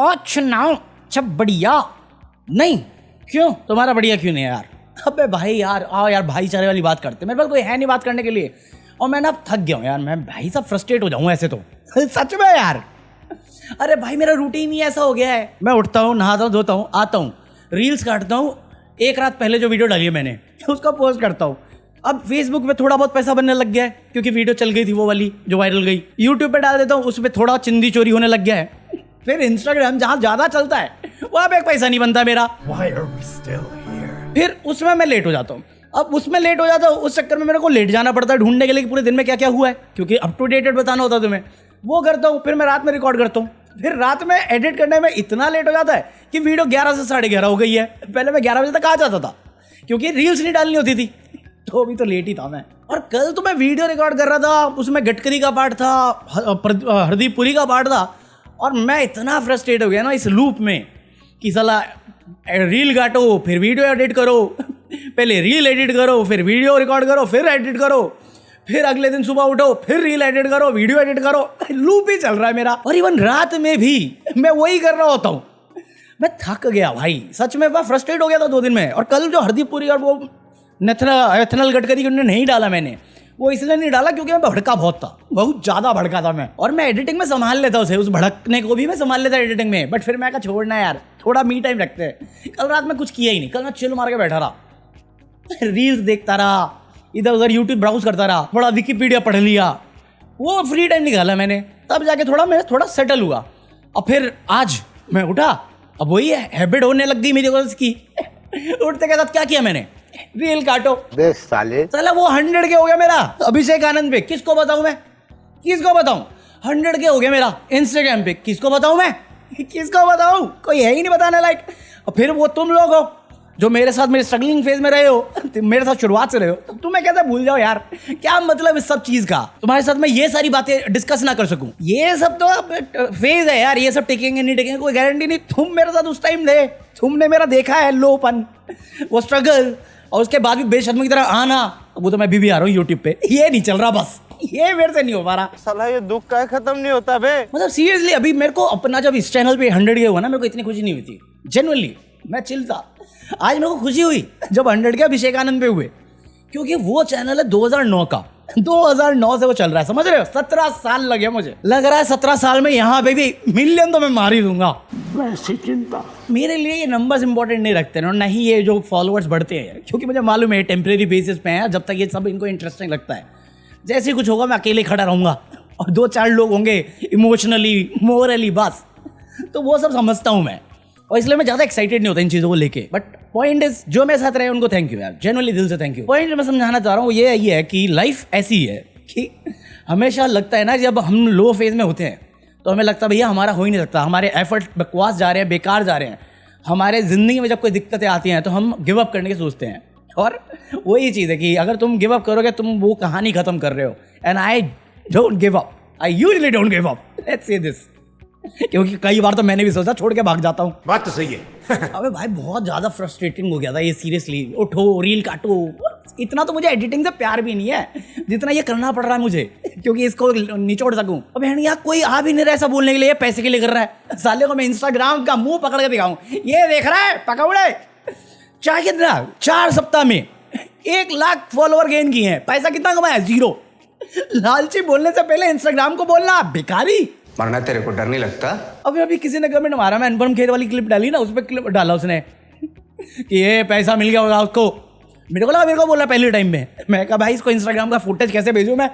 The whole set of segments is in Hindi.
अच्छा नाउ अच्छा बढ़िया नहीं, क्यों तुम्हारा बढ़िया क्यों नहीं यार? अबे भाई यार आओ यार भाईचारे वाली बात करते, मेरे पास कोई है नहीं बात करने के लिए और मैं ना थक गया हूँ यार, मैं भाई साहब फ्रस्ट्रेट हो जाऊँ ऐसे तो सच में यार। अरे भाई मेरा रूटीन ही ऐसा हो गया है, मैं उठता हूँ नहाता हूँ धोता हूँ आता हूँ रील्स काटता हूँ, एक रात पहले जो वीडियो डाली है मैंने उसका पोस्ट करता हूँ। अब फेसबुक पे थोड़ा बहुत पैसा बनने लग गया है क्योंकि वीडियो चल गई थी वो वाली जो वायरल गई, यूट्यूब पे डाल देता हूँ उस पर थोड़ा चिंदी चोरी होने लग गया है, फिर इंस्टाग्राम जहाँ ज़्यादा चलता है वहाँ पे एक पैसा नहीं बनता मेरा, फिर उसमें मैं लेट हो जाता हूँ। अब उसमें लेट हो जाता हूँ उस चक्कर में मेरे को लेट जाना पड़ता है ढूंढने के लिए कि पूरे दिन में क्या क्या हुआ है, क्योंकि अप टू डेटेड बताना होता है तुम्हें, वो करता हूँ। फिर मैं रात में रिकॉर्ड करता हूँ, फिर रात में एडिट करने में इतना लेट हो जाता है कि वीडियो 11 से 11:30 हो गई है। पहले मैं 11 बजे तक आ जाता था क्योंकि रील्स नहीं डालनी होती थी, तो अभी तो लेट ही था मैं। और कल तो मैं वीडियो रिकॉर्ड कर रहा था, उसमें गडकरी का पार्ट था, हरदीप पुरी का पार्ट था, और मैं इतना फ्रस्ट्रेट हो गया ना इस लूप में कि साला रील काटो फिर वीडियो एडिट करो, पहले रील एडिट करो फिर वीडियो रिकॉर्ड करो फिर एडिट करो, फिर अगले दिन सुबह उठो फिर रील एडिट करो वीडियो एडिट करो, लूप ही चल रहा है मेरा। और इवन रात में भी मैं वही कर रहा होता हूँ, मैं थक गया भाई सच में, मैं फ्रस्ट्रेट हो गया था 2 दिन में। और कल जो हरदीप पुरी और वो एथनल गडकरी उन्होंने नहीं डाला, मैंने वो इसलिए नहीं डाला क्योंकि मैं भड़का बहुत था, बहुत ज़्यादा भड़का था मैं, और मैं एडिटिंग में संभाल लेता उसे, उस भड़कने को भी मैं संभाल लेता एडिटिंग में, बट फिर मैं कहा छोड़ना यार थोड़ा मी टाइम रखते हैं। कल रात में कुछ किया ही नहीं, कल मैं चिल मार के बैठा रहा, रील्स देखता रहा, इधर उधर यूट्यूब ब्राउज करता रहा, थोड़ा विकिपीडिया पढ़ लिया, वो फ्री टाइम निकाला मैंने, तब जाके मैं थोड़ा सेटल हुआ। और फिर आज मैं उठा, अब वही है हैबिट होने लग गई मेरी वजह की उठते के साथ क्या किया मैंने, रील काटो साला वो 100 के हो गया मेरा अभिषेक आनंद पे, किसको बताऊं मैं, किसको बताऊं, 100 के हो गया मेरा इंस्टाग्राम पे, किसको बताऊं मैं, किसको बताऊं, कोई है ही नहीं बताने लायक। और फिर वो तुम लोग हो जो मेरे साथ मेरे स्ट्रगलिंग फेज में रहे हो, मेरे साथ शुरुआत से रहे हो, तो तुम्हें कैसे भूल जाओ यार, क्या मतलब इस सब चीज का, तुम्हारे साथ मैं ये सारी बातें डिस्कस ना कर सकूं, ये सब तो फेज है यार, ये सब टिकेंगे नहीं टिकेंगे कोई गारंटी नहीं। तुम मेरे साथ उस टाइम थे, तुमने मेरा देखा है लोपन, वो स्ट्रगल, और उसके बाद भी बेशर्मी की तरह आना, वो तो मैं भी आ रहा हूँ यूट्यूब पे, ये नहीं चल रहा, बस ये मेरे से नहीं हो पा रहा साला, ये दुख का खत्म नहीं होता बे। मतलब सीरियसली अभी मेरे को अपना जब इस चैनल पे 100 के हुआ ना, मेरे को इतनी खुशी नहीं हुई थी, जेन्युइनली मैं चिल था। आज मेरे को खुशी हुई जब 100 के अभिषेक आनंद पे हुए, क्योंकि वो चैनल है 2009 का, 2009 से वो चल रहा है, समझ रहे हो, 17 साल लगे मुझे, लग रहा है 17 साल में यहाँ पे भी मिलियन तो मैं मार ही दूंगा। वैसी चिंता मेरे लिए ये नंबर्स इंपॉर्टेंट नहीं रखते ना, नहीं ये जो फॉलोअर्स बढ़ते हैं, क्योंकि मुझे मालूम है टेम्परेरी बेसिस पे है, जब तक ये सब इनको इंटरेस्टिंग लगता है, जैसे ही कुछ होगा मैं अकेले खड़ा रहूंगा और 2-4 लोग होंगे इमोशनली मोरली, बस तो वो सब समझता हूँ मैं, और इसलिए मैं ज़्यादा एक्साइटेड नहीं होता इन चीज़ों को लेके। बट पॉइंट इज जो मेरे साथ रहे उनको थैंक यू यार, जेन्युइनली दिल से थैंक यू। पॉइंट जो मैं समझाना चाह रहा हूँ ये है कि लाइफ ऐसी है कि हमेशा लगता है ना जब हम लो फेज में होते हैं तो हमें लगता है भैया हमारा हो ही नहीं सकता, हमारे एफर्ट बकवास जा रहे हैं, बेकार जा रहे हैं, हमारे ज़िंदगी में जब कोई दिक्कतें आती हैं तो हम गिव अप करने की सोचते हैं, और वही चीज़ है कि अगर तुम गिव अप करोगे तुम वो कहानी ख़त्म कर रहे हो। And I don't give up, I usually don't give up, let's say this, क्योंकि कई बार तो मैंने भी सोचा छोड़ के भाग जाता हूँ। बात तो सही है अबे भाई बहुत ज़्यादा फ्रस्ट्रेटिंग हो गया था ये, सीरियसली उठो रील काटो, इतना तो मुझे एडिटिंग से प्यार भी नहीं है जितना ये करना पड़ रहा है मुझे, क्योंकि इसको निचोड़ सकूं। अब यार कोई आ भी नहीं रहा ऐसा बोलने के लिए, पैसे के लिए कर रहा है, साले को मैं इंस्टाग्राम का मुंह पकड़ के दिखाऊं, ये देख रहा है पकौड़े, चाहे कितना 4 सप्ताह में 1 लाख फॉलोअर गेन किए हैं, पैसा कितना कमाया, 0। लालची बोलने से पहले इंस्टाग्राम को बोलना भिखारी, मरना तेरे को डर नहीं लगता। अभी किसी ने कमेंट मारा, मैं अनुपम खेर वाली क्लिप डाली ना, उस पर क्लिप डाला उसने कि ये पैसा मिल गया होगा उसको, मेरे को बोला पहले टाइम में, मैं कहा भाई इसको इंस्टाग्राम का फुटेज कैसे भेजूं मैं,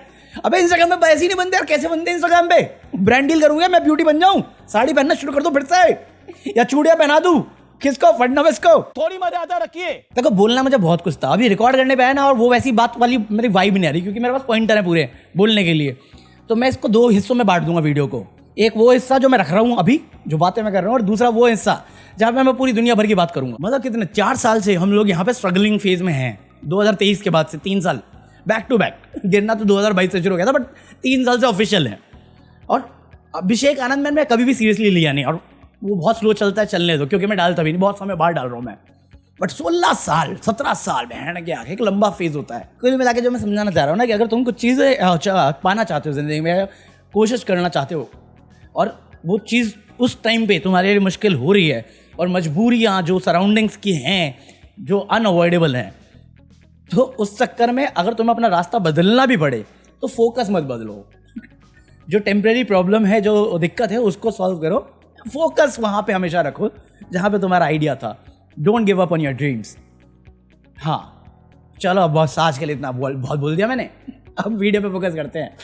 अबे इंस्टाग्राम पे पैसे ही नहीं बनते यार, कैसे बनते इंस्टाग्राम पे, ब्रांड डील करूंगा मैं, ब्यूटी बन जाऊं, साड़ी पहनना शुरू कर दूं फिर से, या चूड़ियां पहना दूं, किसको, फडणवीस को, थोड़ी मर्यादा रखिए। देखो बोलना मुझे बहुत कुछ था, अभी रिकॉर्ड करने पे आया ना, और वो वैसी बात वाली मेरी वाइब नहीं आ रही, क्योंकि मेरे पास पॉइंटर है पूरे बोलने के लिए, तो मैं इसको 2 हिस्सों में बांट दूंगा वीडियो को, एक वो हिस्सा जो मैं रख रहा हूँ अभी जो बातें मैं कर रहा हूँ, और दूसरा वो हिस्सा जहाँ पे मैं पूरी दुनिया भर की बात करूंगा। मतलब कितने 4 साल से हम लोग यहाँ पे स्ट्रगलिंग फेज में हैं, 2023 के बाद से 3 साल बैक टू बैक, गिरना तो 2022 से शुरू हो गया था, बट 3 साल से ऑफिशियल है। और अभिषेक आनंद मैं कभी भी सीरियसली लिया नहीं, और वो बहुत स्लो चलता है, चलने दो, क्योंकि मैं डालता भी नहीं, बहुत समय बाद डाल रहा हूँ मैं, बट 16 साल 17 साल बहन के आगे एक लंबा फेज होता है। कुल मिला के जो मैं समझाना चाह रहा हूँ ना, कि अगर तुम कुछ चीज़ें पाना चाहते हो जिंदगी में, कोशिश करना चाहते हो, और वो चीज़ उस टाइम पे तुम्हारे लिए मुश्किल हो रही है और मजबूरियाँ जो सराउंडिंग्स की हैं जो अनअवॉइडेबल हैं, तो उस चक्कर में अगर तुम्हें अपना रास्ता बदलना भी पड़े तो फोकस मत बदलो। जो टेम्परेरी प्रॉब्लम है, जो दिक्कत है, उसको सॉल्व करो। फोकस वहाँ पे हमेशा रखो जहाँ पे तुम्हारा आइडिया था। Don't give up on your dreams. हाँ चलो अब बस आज के लिए इतना बहुत बोल दिया मैंने। अब वीडियो पे फोकस करते हैं,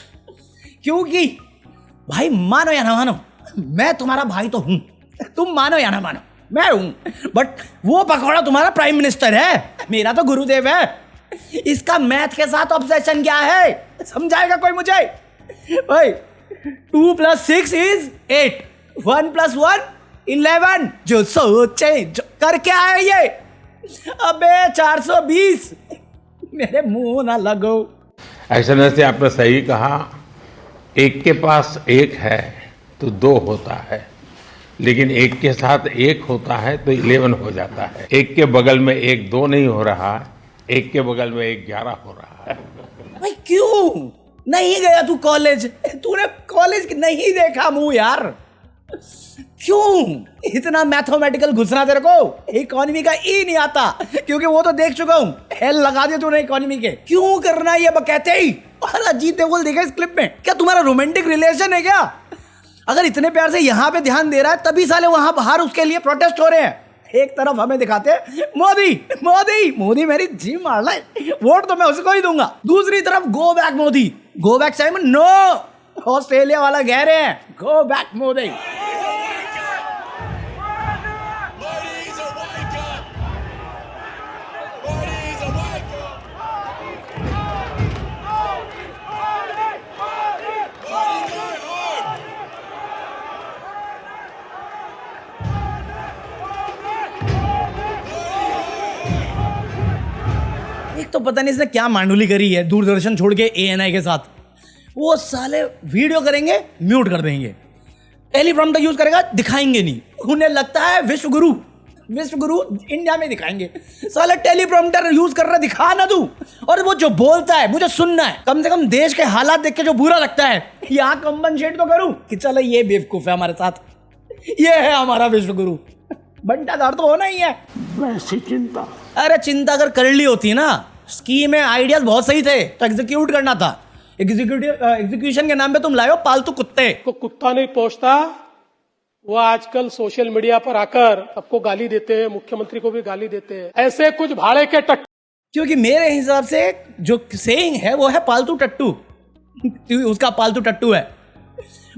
क्योंकि भाई मानो या ना मानो मैं तुम्हारा भाई तो हूं। तुम मानो या ना मानो मैं हूं, बट वो पकौड़ा तुम्हारा प्राइम मिनिस्टर है, मेरा तो गुरुदेव है। इसका मैथ के साथ ऑब्सेशन क्या है समझाएगा कोई मुझे? भाई 2 + 6 = 8, 1 + 1 = 11। जो सोचे जो कर क्या है ये? अबे 420। मेरे मुंह ना लगो। ऐसे से आपने सही कहा, एक के पास एक है तो 2 होता है, लेकिन एक के साथ एक होता है तो 11 हो जाता है। एक के बगल में एक 2 नहीं हो रहा, एक के बगल में एक 11 हो रहा है। भाई क्यों नहीं गया तू कॉलेज? तूने कॉलेज नहीं देखा मुंह यार? क्यों इतना मैथमेटिकल घुसना तेरे को? इकोनॉमी का ई नहीं आता, क्योंकि वो तो देख चुका हूं। हेल लगा दिया तूने इकोनॉमी के। क्यों करना ये बकैते ही? और अजीत देवगन देखा इस क्लिप में? क्या तुम्हारा रोमांटिक रिलेशन है क्या? अगर इतने प्यार से यहाँ पे ध्यान दे रहा है तभी साले वहां बाहर उसके लिए प्रोटेस्ट हो रहे हैं। एक तरफ हमें दिखाते हैं मोदी मोदी मोदी मेरी जी मार रहा है, वोट तो मैं उसको ही दूंगा। दूसरी तरफ go back Modi, go back Simon. No, Australia वाला कह रहे हैं गो बैक मोदी। एक तो पता नहीं इसने क्या मांडुली करी है दूरदर्शन छोड़ के ANI के साथ। वो साले वीडियो करेंगे म्यूट कर देंगे, टेलीप्रॉम्प्टर यूज करेगा दिखाएंगे नहीं। उन्हें लगता है विश्व गुरु इंडिया में दिखाएंगे। साले टेलीप्रॉम्प्टर यूज कर रहा, दिखा ना तू। और वो जो बोलता है मुझे सुनना है, कम से कम देश के हालात देख के जो बुरा लगता है यहाँ कंपनसेट तो करूं कि चलो ये बेवकूफ है हमारे साथ, ये है हमारा विश्व गुरु। बंटाधार तो होना ही है। वैसी चिंता, अरे चिंता अगर कर ली होती ना, स्कीम में आइडियाज बहुत सही थे तो एग्जीक्यूट करना था। एग्जीक्यूशन के नाम पे तुम लाए हो पालतू कुत्ते को। कुत्ता नहीं पहुंचता, वो आजकल सोशल मीडिया पर आकर सबको गाली देते हैं, मुख्यमंत्री को भी गाली देते हैं। ऐसे कुछ भाड़े के टट्टू, क्योंकि मेरे हिसाब से जो सेइंग है वो है पालतू टट्टू। उसका पालतू टट्टू है।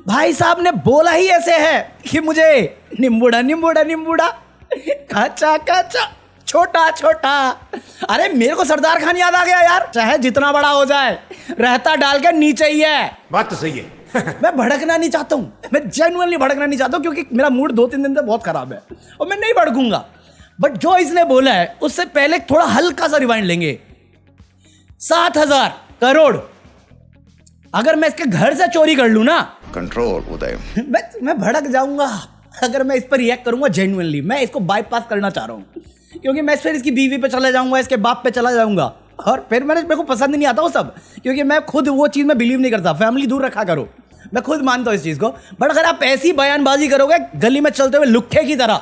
भाई साहब ने बोला ही ऐसे है कि मुझे निम्बूड़ा निम्बूड़ा निम्बूड़ा, काचा काचा, छोटा छोटा। अरे मेरे को सरदार खान याद आ गया यार। चाहे जितना बड़ा हो जाए रहता डाल के नीचे ही है। बात तो सही है। मैं भड़कना नहीं चाहता हूँ, मैं जेन्युइनली भड़कना नहीं चाहता हूँ, क्योंकि मेरा मूड 2-3 दिन से बहुत खराब है और मैं नहीं भड़कूंगा। बट जो इसने बोला है उससे पहले थोड़ा हल्का सा रिवाइंड लेंगे। 7,000 करोड़ अगर मैं इसके घर से चोरी कर लूं ना, कंट्रोल उदय, मैं भड़क जाऊंगा। अगर मैं इस पर रिएक्ट करूंगा जेन्युइनली, मैं इसको बाईपास करना चाह रहा हूँ, क्योंकि मैं फिर इसकी बीवी पे चला जाऊंगा, इसके बाप पे चला जाऊंगा। और फिर मेरे को पसंद नहीं आता वो सब, क्योंकि मैं खुद वो चीज़ में बिलीव नहीं करता। फैमिली दूर रखा करो, मैं खुद मानता हूँ इस चीज़ को। बट अगर आप ऐसी बयानबाजी करोगे गली में चलते हुए लुक्खे की तरह,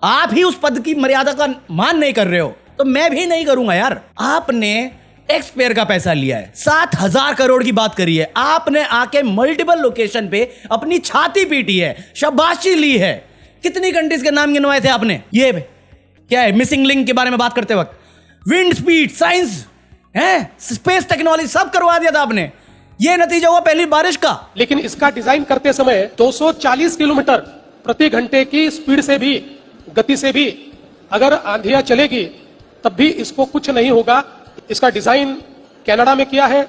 आप ही उस पद की मर्यादा का मान नहीं कर रहे हो, तो मैं भी नहीं करूंगा यार। आपने टैक्स पेयर का पैसा लिया है, 7,000 करोड़ की बात करी है आपने, आके मल्टीपल लोकेशन पे अपनी छाती पीटी है, शाबाशी ली है। कितनी कंट्रीज के नाम गिनवाए थे आपने? ये क्या है मिसिंग लिंक के बारे में बात करते वक्त, विंड स्पीड, साइंस है, स्पेस टेक्नोलॉजी सब करवा दिया था आपने। ये नतीजा हुआ पहली बारिश का। लेकिन इसका डिजाइन करते समय 240 किलोमीटर प्रति घंटे की स्पीड से भी, गति से भी अगर आंधियां चलेगी तब भी इसको कुछ नहीं होगा। इसका डिजाइन कनाडा में किया है,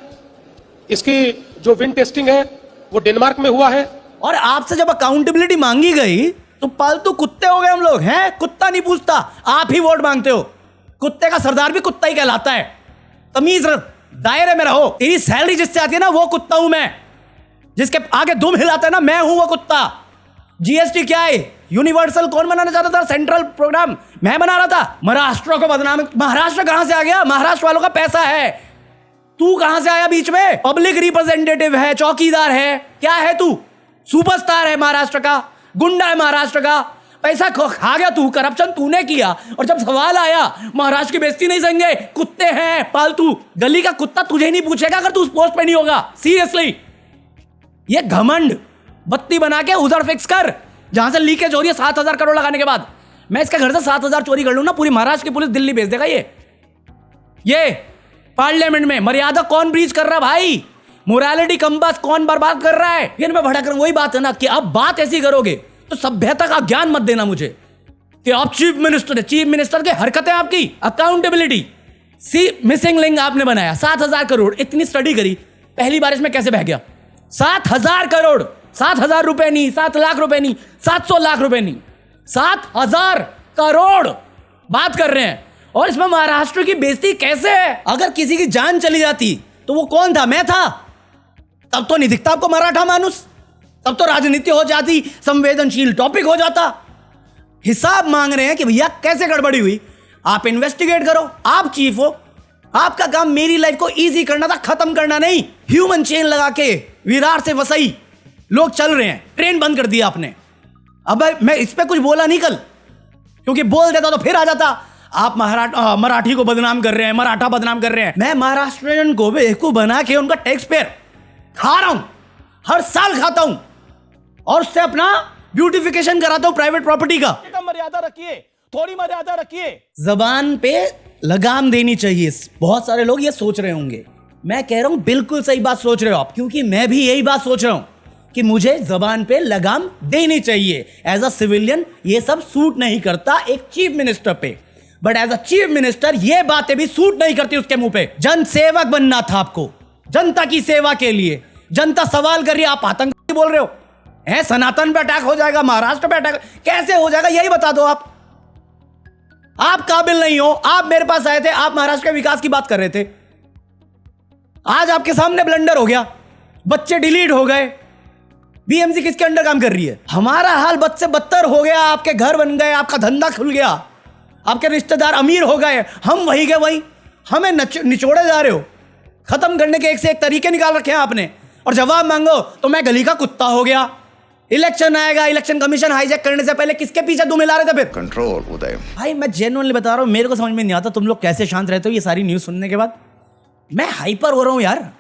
इसकी जो विंड टेस्टिंग है वो डेनमार्क में हुआ है। और आपसे जब अकाउंटेबिलिटी मांगी गई तो पालतू कुत्ते हो गए हम लोग हैं। कुत्ता नहीं पूछता, आप ही वोट मांगते हो। कुत्ते का सरदार भी कुत्ता ही कहलाता है। तमीज दायरे में रहो। तेरी सैलरी जिससे आती है ना वो कुत्ता हूं मैं, जिसके आगे दुम हिलाता है ना मैं हूं वो कुत्ता। जीएसटी क्या है? यूनिवर्सल कौन बनाना चाहता था? सेंट्रल प्रोग्राम मैं बना रहा था। महाराष्ट्र को बदनाम, महाराष्ट्र कहां से आ गया? महाराष्ट्र वालों का पैसा है। तू कहां से आया बीच में? पब्लिक रिप्रेजेंटेटिव है, चौकीदार है, क्या है तू? सुपरस्टार है महाराष्ट्र का। गुंडा है महाराष्ट्र का, पैसा खा गया तू, करप्शन तूने किया। और जब सवाल आया महाराष्ट्र की बेइज्जती नहीं सहेंगे, कुत्ते हैं पालतू, गली का कुत्ता तुझे नहीं पूछेगा अगर तू उस पोस्ट पे नहीं होगा। सीरियसली, ये घमंड बत्ती बना के उधर फिक्स कर जहां से लीकेज हो रही है 7,000 करोड़ लगाने के बाद। मैं इसके घर से 7,000 चोरी कर लूं ना, पूरी महाराष्ट्र की पुलिस दिल्ली भेज देगा। ये पार्लियामेंट में मर्यादा कौन ब्रीच कर रहा है भाई, मोरालिटी कंपास कौन बर्बाद कर रहा है। फिर मैं भड़क रहा हूं, वही बात है ना कि अब बात ऐसी करोगे तो सभ्यता का ज्ञान मत देना मुझे कि आप चीफ मिनिस्टर है, चीफ मिनिस्टर की हरकतें आपकी, अकाउंटेबिलिटी। मिसिंग लिंक आपने बनाया 7,000 करोड़, इतनी स्टडी करी, पहली बार इसमें कैसे बह गया 7,000 करोड़, 7,000 रुपए नहीं, 7 लाख रुपए नहीं, 700 लाख रुपए नहीं, 7,000 करोड़ बात कर रहे हैं। और इसमें महाराष्ट्र की बेइज्जती कैसे है? अगर किसी की जान चली जाती तो वो कौन था? मैं था। तब तो नहीं दिखता आपको मराठा मानुस, तब तो राजनीति हो जाती, संवेदनशील टॉपिक हो जाता। हिसाब मांग रहे हैं कि भैया कैसे गड़बड़ी हुई, आप इन्वेस्टिगेट करो, आप चीफ हो, आपका काम मेरी लाइफ को इजी करना था, खत्म करना नहीं। ह्यूमन चेन लगा के विरार से वसई लोग चल रहे हैं, ट्रेन बंद कर दिया आपने। अब मैं इस पे कुछ बोला नहीं कल, क्योंकि बोल देता तो फिर आ जाता आप मराठी को बदनाम कर रहे हैं, मराठा बदनाम कर रहे हैं। मैं महाराष्ट्रियन को बेवकूफ बना के उनका टैक्स पेयर खा रहा हूं, हर साल खाता हूं, और उससे अपना ब्यूटिफिकेशन कराता हूं प्राइवेट प्रॉपर्टी का। मर्यादा रखिए, थोड़ी मर्यादा रखिए। जबान पे लगाम देनी चाहिए। बहुत सारे लोग ये सोच रहे होंगे, मैं कह रहा हूं बिल्कुल सही बात सोच रहे हो आप, क्योंकि मैं भी यही बात सोच रहा हूं कि मुझे जबान पे लगाम देनी चाहिए। एज अ सिविलियन ये सब सूट नहीं करता एक चीफ मिनिस्टर पे, but as a chief minister ये बातें भी सूट नहीं करती उसके मुंह पे। जन सेवक बनना था आपको, जनता की सेवा के लिए। जनता सवाल कर रही है, आप आतंकवादी बोल रहे हो, है सनातन पे अटैक हो जाएगा, महाराष्ट्र पे अटैक कैसे हो जाएगा, यही बता दो। आप काबिल नहीं हो। आप मेरे पास आए थे, आप महाराष्ट्र के विकास की बात कर रहे थे, आज आपके सामने ब्लंडर हो गया, बच्चे डिलीट हो गए। बीएमसी किसके अंडर काम कर रही है? हमारा हाल बद से बदतर हो गया, आपके घर बन गए, आपका धंधा खुल गया, आपके रिश्तेदार अमीर हो गए, हम वही के वही, हमें निचोड़े जा रहे हो। खत्म करने के एक से एक तरीके निकाल रखे हैं आपने, और जवाब मांगो तो मैं गली का कुत्ता हो गया। इलेक्शन आएगा, इलेक्शन कमीशन हाईजैक करने से पहले किसके पीछे तुम मिला रहे थे फिर? कंट्रोल उदय। भाई मैं जेन्युइनली बता रहा हूं, मेरे को समझ में नहीं आता तुम लोग कैसे शांत रहते हो ये सारी न्यूज सुनने के बाद। मैं हाइपर हो रहा हूं यार।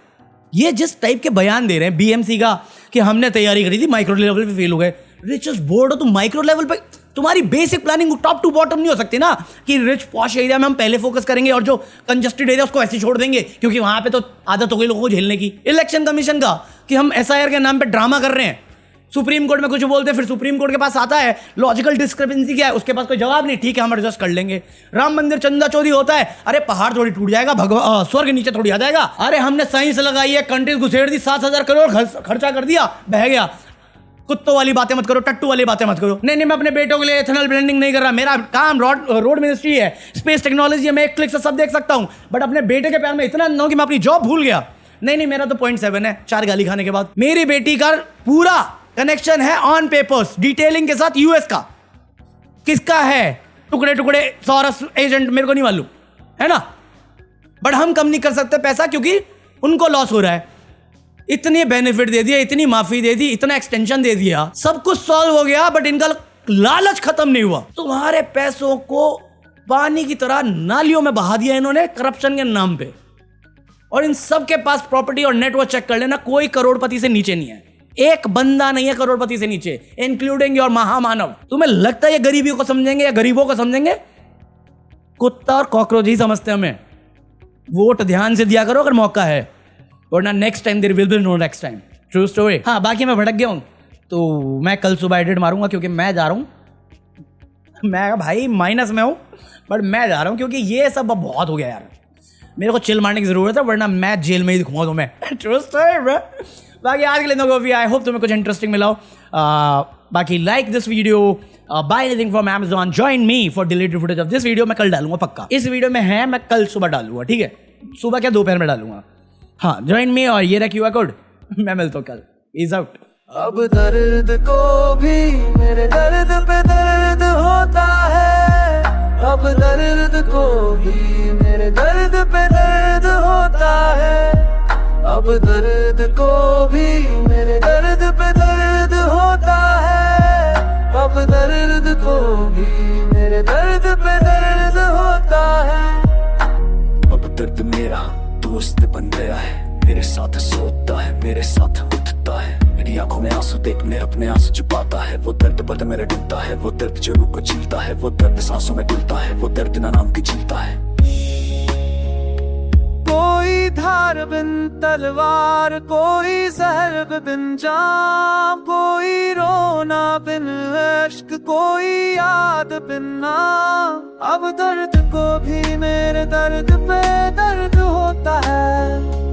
ये जिस टाइप के बयान दे रहे हैं बीएमसी का कि हमने तैयारी करी थी, माइक्रो लेवल पे फेल हो गए। रिचेस्ट बोर्ड हो तुम, माइक्रो लेवल पे तुम्हारी basic planning top to bottom नहीं हो सकती ना, कि रिच पॉश एरिया में हम पहले फोकस करेंगे और जो कंजस्टेड एरिया उसको ऐसे छोड़ देंगे, क्योंकि वहां पे तो आदत हो गई लोगों को झेलने की। इलेक्शन कमीशन का कि हम एसआईआर के नाम पे ड्रामा कर रहे हैं, सुप्रीम कोर्ट में कुछ बोलते हैं, फिर सुप्रीम कोर्ट के पास आता है लॉजिकल डिस्क्रिपेंसी क्या है, उसके पास कोई जवाब नहीं, ठीक है हम एडजस्ट कर लेंगे। राम मंदिर चंदा चोरी होता है, अरे पहाड़ थोड़ी टूट जाएगा, स्वर्ग नीचे थोड़ी आ जाएगा। अरे हमने साइंस लगाई है, कंट्रीज घुसेड़ दी, 7,000 करोड़ खर्चा कर दिया, बह गया। कुत्तों वाली बातें मत करो, टट्टू वाली बातें मत करो। नहीं मैं अपने बेटों के लिए एथेनॉल ब्लेंडिंग नहीं कर रहा, मेरा काम रोड मिनिस्ट्री है, स्पेस टेक्नोलॉजी है, मैं एक क्लिक से सब देख सकता हूं, बट अपने बेटे के प्यार में इतना अंधा हूं कि मैं अपनी जॉब भूल गया। नहीं मेरा तो 0.7 है, 4 गाली खाने के बाद। मेरी बेटी का पूरा कनेक्शन है ऑन पेपर्स, डिटेलिंग के साथ यूएस का। किसका है टुकड़े टुकड़े सौरस एजेंट मेरे को नहीं मालूम है ना, बट हम कम नहीं कर सकते पैसा, क्योंकि उनको लॉस हो रहा है। इतनी बेनिफिट दे दिया, इतनी माफी दे दी, इतना एक्सटेंशन दे दिया, सब कुछ सॉल्व हो गया, बट इनका लालच खत्म नहीं हुआ। तुम्हारे पैसों को पानी की तरह नालियों में बहा दिया इन्होंने करप्शन के नाम पे, और इन सब के पास प्रॉपर्टी और नेटवर्क चेक कर लेना, कोई करोड़पति से नीचे नहीं है, एक बंदा नहीं है करोड़पति से नीचे, इंक्लूडिंग योर महामानव। तुम्हें लगता है ये गरीबियों को समझेंगे या गरीबों को समझेंगे? कुत्ता और कॉकरोच ही समझते हैं हमें। वोट ध्यान से दिया करो अगर मौका है, वरना next time there will be no next time. True story. हाँ बाकी मैं भटक गया हूं, तो मैं कल सुबह एडिट मारूंगा, क्योंकि मैं जा रहा हूं। मैं भाई माइनस में हूं, बट मैं जा रहा हूं क्योंकि ये सब अब बहुत हो गया यार, मेरे को चिल मारने की जरूरत है, वरना मैं जेल में ही दिखूंगा तुम्हें। True story. बाकी आज के लिए नो, आई होप तुम्हें कुछ इंटरेस्टिंग मिला हो। बाकी like this video, buy anything from Amazon, join me for deleted footage of this video. मैं कल डालूंगा पक्का, इस वीडियो में है, मैं कल सुबह डालूंगा, ठीक है? सुबह क्या दोपहर में डालूंगा। हाँ ज्वाइन मी, और ये रहा QR कोड। मैं मिलता हूँ कल, पीस आउट। अब दर्द को भी मेरे दर्द पे दर्द होता है, अब दर्द को भी मेरे दर्द पे दर्द होता है, अब दर्द को भी मेरे दर्द पे दर्द होता है। को भी मेरे दर्द पे दर्द होता है। अब दर्द मेरा दोस्त बन गया है, मेरे साथ सोता है, मेरे साथ उठता है। मेरी आंखों में आंसू देख मैं अपने आंसू छुपाता है। वो दर्द बद मेरा डूबता है, वो दर्द जो रूह को झीलता है, वो दर्द सांसों में घुलता है, वो दर्द ना नाम की झीलता है। कोई धार बिन तलवार, कोई जहर बिन जाम, कोई रोना बिन इश्क, कोई याद बिन नाम। अब दर्द को भी मेरे दर्द पे दर्द होता है।